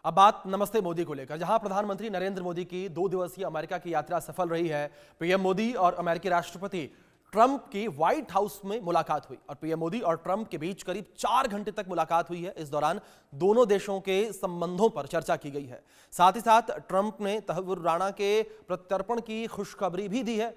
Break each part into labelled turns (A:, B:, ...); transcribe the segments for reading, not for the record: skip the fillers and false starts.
A: अब बात नमस्ते मोदी को लेकर, जहां प्रधानमंत्री नरेंद्र मोदी की 2 दिवसीय अमेरिका की यात्रा सफल रही है। पीएम मोदी और अमेरिकी राष्ट्रपति ट्रंप की व्हाइट हाउस में मुलाकात हुई और पीएम मोदी और ट्रंप के बीच करीब 4 घंटे तक मुलाकात हुई है। इस दौरान दोनों देशों के संबंधों पर चर्चा की गई है। साथ ही साथ ट्रंप ने तहव्वुर राणा के प्रत्यर्पण की खुशखबरी भी दी है।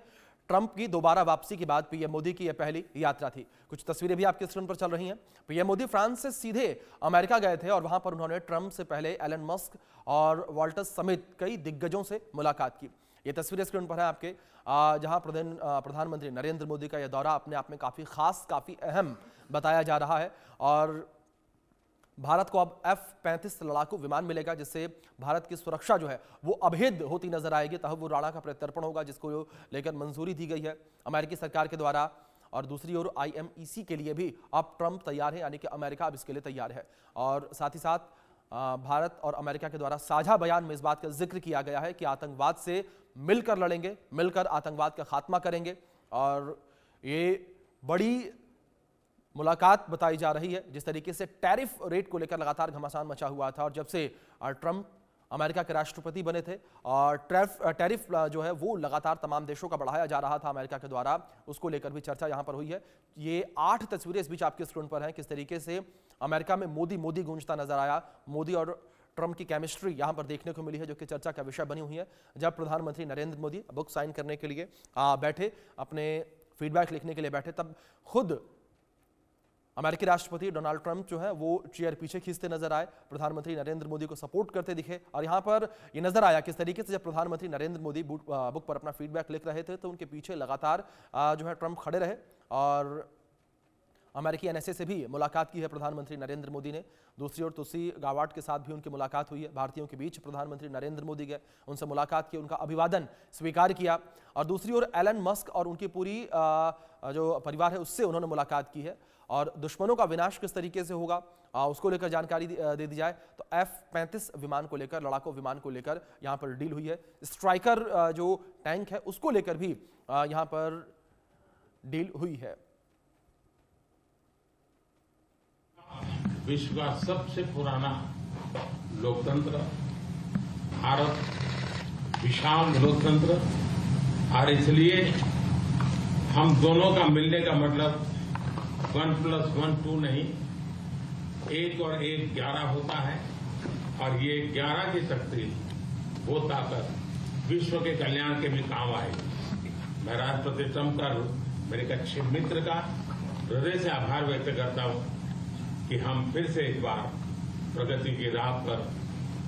A: ट्रंप की दोबारा वापसी के बाद पीएम मोदी की यह पहली यात्रा थी। कुछ तस्वीरें भी आपके स्क्रीन पर चल रही हैं। पीएम मोदी फ्रांस से सीधे अमेरिका गए थे और वहां पर उन्होंने ट्रंप से पहले एलन मस्क और वॉल्टस समेत कई दिग्गजों से मुलाकात की। ये तस्वीरें स्क्रीन पर है आपके, जहां प्रधानमंत्री नरेंद्र मोदी का यह दौरा अपने आप में काफी खास, काफी अहम बताया जा रहा है। और भारत को अब F-35 लड़ाकू विमान मिलेगा, जिससे भारत की सुरक्षा जो है वो अभेद होती नजर आएगी। तहव्वुर राणा का प्रत्यर्पण होगा, जिसको लेकर मंजूरी दी गई है अमेरिकी सरकार के द्वारा। और दूसरी ओर IMEC के लिए भी अब ट्रंप तैयार है, यानी कि अमेरिका अब इसके लिए तैयार है। और साथ ही साथ भारत और अमेरिका के द्वारा साझा बयान में इस बात का जिक्र किया गया है कि आतंकवाद से मिलकर लड़ेंगे, मिलकर आतंकवाद का खात्मा करेंगे। और ये बड़ी मुलाकात बताई जा रही है। जिस तरीके से टैरिफ रेट को लेकर लगातार घमासान मचा हुआ था और जब से ट्रंप अमेरिका के राष्ट्रपति बने थे और टैरिफ जो है वो लगातार तमाम देशों का बढ़ाया जा रहा था अमेरिका के द्वारा, उसको लेकर भी चर्चा यहां पर हुई है। ये 8 तस्वीरें इस बीच आपके स्क्रीन पर हैं, किस तरीके से अमेरिका में मोदी मोदी गूंजता नजर आया। मोदी और ट्रंप की केमिस्ट्री यहां पर देखने को मिली है, जो कि चर्चा का विषय बनी हुई है। जब प्रधानमंत्री नरेंद्र मोदी बुक साइन करने के लिए बैठे, अपने फीडबैक लिखने के लिए बैठे, तब खुद अमेरिकी राष्ट्रपति डोनाल्ड ट्रंप जो है वो चेयर पीछे खींचते नजर आए, प्रधानमंत्री नरेंद्र मोदी को सपोर्ट करते दिखे। और यहां पर ये नजर आया किस तरीके से जब प्रधानमंत्री नरेंद्र मोदी बुक पर अपना फीडबैक लिख रहे थे तो उनके पीछे लगातार जो है ट्रंप खड़े रहे। और अमेरिकी NSA से भी मुलाकात की है प्रधानमंत्री नरेंद्र मोदी ने। दूसरी ओर तुलसी गाबार्ड के साथ भी उनकी मुलाकात हुई है। भारतीयों के बीच प्रधानमंत्री नरेंद्र मोदी गए, उनसे मुलाकात की, उनका अभिवादन स्वीकार किया। और दूसरी ओर एलन मस्क और उनकी पूरी जो परिवार है उससे उन्होंने मुलाकात की है। और दुश्मनों का विनाश किस तरीके से होगा उसको लेकर जानकारी दे दी जाए तो F-35 विमान को लेकर, लड़ाकू विमान को लेकर यहां पर डील हुई है। स्ट्राइकर जो टैंक है उसको लेकर भी यहां पर डील हुई है।
B: विश्व का सबसे पुराना लोकतंत्र भारत, विशाल लोकतंत्र, और इसलिए हम दोनों का मिलने का मतलब 1+1 2 नहीं, 1 और 1 11 होता है। और ये 11 की शक्ति, वो ताकत विश्व के कल्याण के भी काम आएगी। मैं राष्ट्रपति ट्रंप का, मेरे एक अच्छे मित्र का हृदय से आभार व्यक्त करता हूं कि हम फिर से एक बार प्रगति की राह पर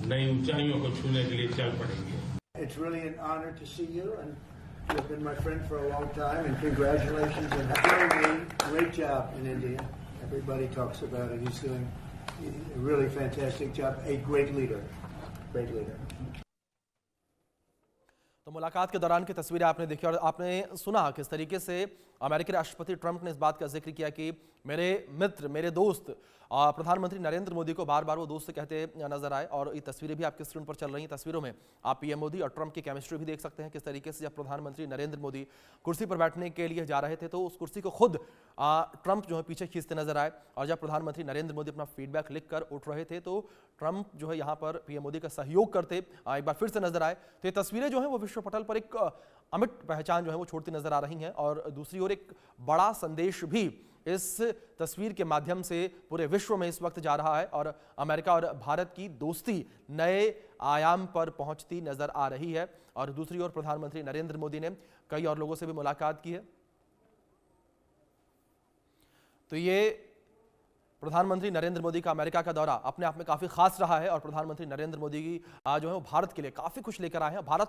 B: नई ऊंचाइयों को छूने के लिए चल पड़ेंगे।
C: It's really an honor to see you, and you've been my friend for a long time, and congratulations on doing a great job in India. Everybody talks about it. He's doing a really fantastic job. A great leader. Great leader.
A: तो मुलाकात के दौरान की तस्वीरें आपने देखी और आपने सुना किस तरीके से अमेरिकी राष्ट्रपति ट्रंप ने इस बात का जिक्र किया कि मेरे मित्र, मेरे दोस्त प्रधानमंत्री नरेंद्र मोदी को बार बार वो दोस्त कहते नजर आए। और ये तस्वीरें भी आपके स्क्रीन पर चल रही हैं। तस्वीरों में आप पीएम मोदी और ट्रंप की केमिस्ट्री भी देख सकते हैं। किस तरीके से जब प्रधानमंत्री नरेंद्र मोदी कुर्सी पर बैठने के लिए जा रहे थे तो उस कुर्सी को खुद ट्रंप जो है पीछे खींचते नजर आए। और जब प्रधानमंत्री नरेंद्र मोदी अपना फीडबैक लिखकर उठ रहे थे तो ट्रंप जो है यहाँ पर पीएम मोदी का सहयोग करते एक बार फिर से नजर आए। तो ये तस्वीरें जो है वो विश्व पटल पर एक अमिट पहचान जो है वो छोड़ती नजर आ रही हैं। और दूसरी ओर एक बड़ा संदेश भी इस तस्वीर के माध्यम से पूरे विश्व में इस वक्त जा रहा है और अमेरिका और भारत की दोस्ती नए आयाम पर पहुंचती नजर आ रही है। और दूसरी ओर प्रधानमंत्री नरेंद्र मोदी ने कई और लोगों से भी मुलाकात की है। तो ये प्रधानमंत्री नरेंद्र मोदी का अमेरिका का दौरा अपने आप में काफी खास रहा है और प्रधानमंत्री नरेंद्र मोदी की जो है वो भारत के लिए काफी कुछ लेकर आए हैं। भारत